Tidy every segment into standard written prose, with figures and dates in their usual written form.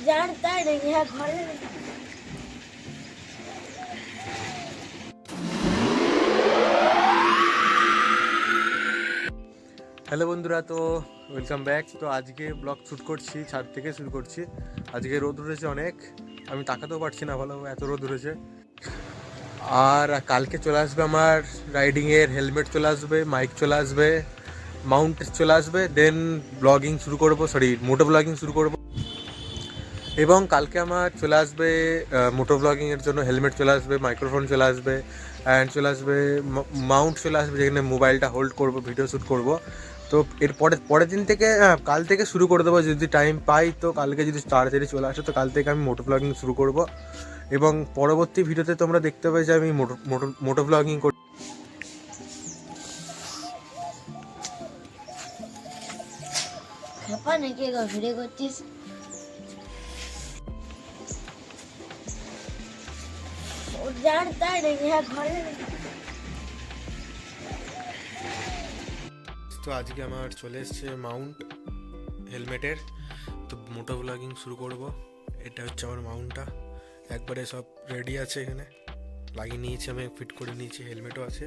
जानता नहीं है घर হ্যালো বন্ধুরা, তো ওয়েলকাম ব্যাক। তো আজকে ব্লগ শ্যুট করছি, ছাদ থেকে শুরু করছি। আজকে রোদ উঠেছে অনেক, আমি তাকাতেও পারছি না ভালো, এত রোদ উঠেছে। আর কালকে চলে আসবে আমার রাইডিংয়ের হেলমেট, চলে আসবে মাইক, চলে আসবে মাউন্ট, চলে আসবে। দেন ব্লগিং শুরু করব, মোটো ব্লগিং শুরু করব। এবং কালকে আমার চলে আসবে মোটো ব্লগিংয়ের জন্য হেলমেট চলে আসবে, মাইক্রোফোন চলে আসবে, অ্যান্ড চলে আসবে মাউন্ট চলে আসবে, যেখানে মোবাইলটা হোল্ড করব, ভিডিও শ্যুট করব। তো এর পরের দিন থেকে কাল থেকে শুরু করে দেবো, যদি টাইম পাই। তো কালকে যদি তাড়াতাড়ি চলে আসে তো কাল থেকে আমি মোটো ব্লগিং শুরু করব। এবং পরবর্তী ভিডিওতে তোমরা দেখতে পাবে যে আমি মোটো ব্লগিং করি। খেপা নাকি ভিডিও করছিস ও जानता नहीं है घर তো আজকে আমার চলে এসছে মাউন্ট হেলমেটের, তো মোটো ব্লগিং শুরু করব। এটা হচ্ছে আমার মাউন্টটা, একবারে সব রেডি আছে, এখানে লাগিয়ে নিয়েছি, আমি ফিট করে নিয়েছি, হেলমেটও আছে।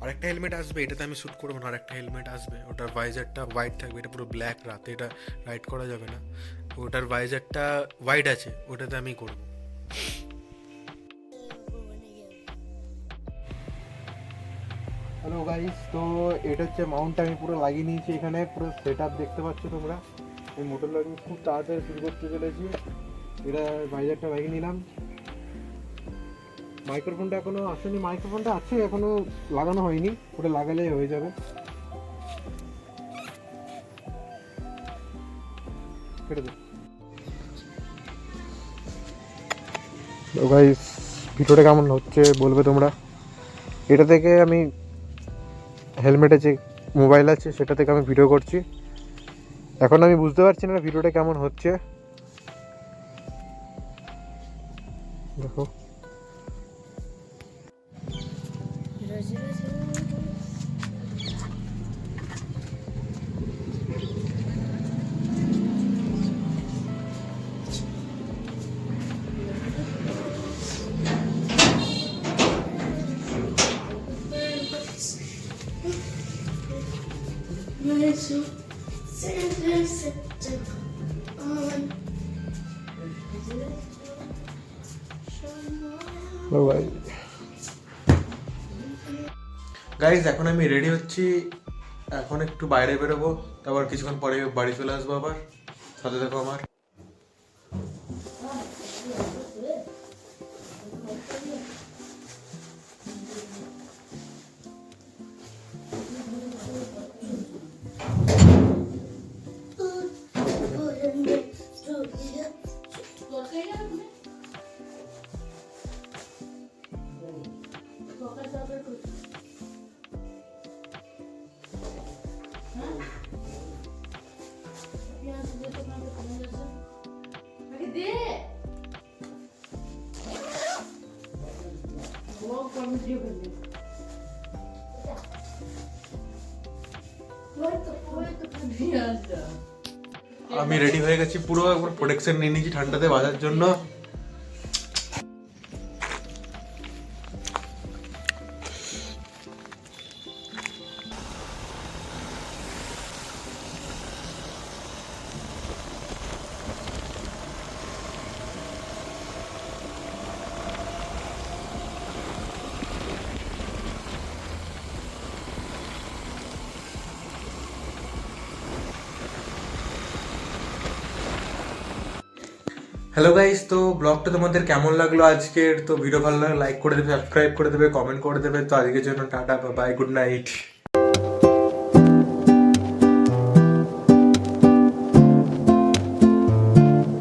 আর একটা হেলমেট আসবে, এটাতে আমি শ্যুট করবো না, আর একটা হেলমেট আসবে, ওটার ভাইজারটা হোয়াইট থাকবে, এটা পুরো ব্ল্যাক, রাতে এটা রাইড করা যাবে না। ওটার ভাইজারটা হোয়াইট আছে, ওটাতে আমি করবো। হ্যালো গাইস, তো এটা হচ্ছে মাউন্টটা আমি পুরো লাগিয়ে নিয়েছি, এখানে পুরো সেট আপ দেখতে পাচ্ছ তোমরা। এই মোটর ব্লগিং খুব তাড়াতাড়ি শুরু করতে চলেছি। এটা ভাইজারটা লাগিয়ে নিলাম, মাইক্রোফোনটা এখনো আসেনি, মাইক্রোফোনটা আছে এখনো লাগানো হয়নি, ওটা লাগালেই হয়ে যাবে। কেটে দে। তো গাইস, ভিডিওটা কেমন হচ্ছে বলবে তোমরা। এটা থেকে আমি হেলমেটে যে মোবাইল আছে সেটা থেকে আমি ভিডিও করছি। এখন আমি বুঝতে পারছি না ভিডিওটা কেমন হচ্ছে, দেখো। গাইজ, এখন আমি রেডি হচ্ছি, এখন একটু বাইরে বেরোবো, তারপর কিছুক্ষণ পরে বাড়ি চলে আসবো আবার। সাথে দেখো আমার। আমি রেডি হয়ে গেছি, পুরো একবার প্রোটেকশন নিয়ে নিয়েছি ঠান্ডাতে বাজার জন্য। হ্যালো গাইস, তো ব্লগটা তোমাদের কেমন লাগলো আজকের? তো ভিডিও ভালো লাগলে লাইক করে দেবে, সাবস্ক্রাইব করে দেবে, কমেন্ট করে দেবে। তো আজকের জন্য টাটা, বাই, গুড নাইট।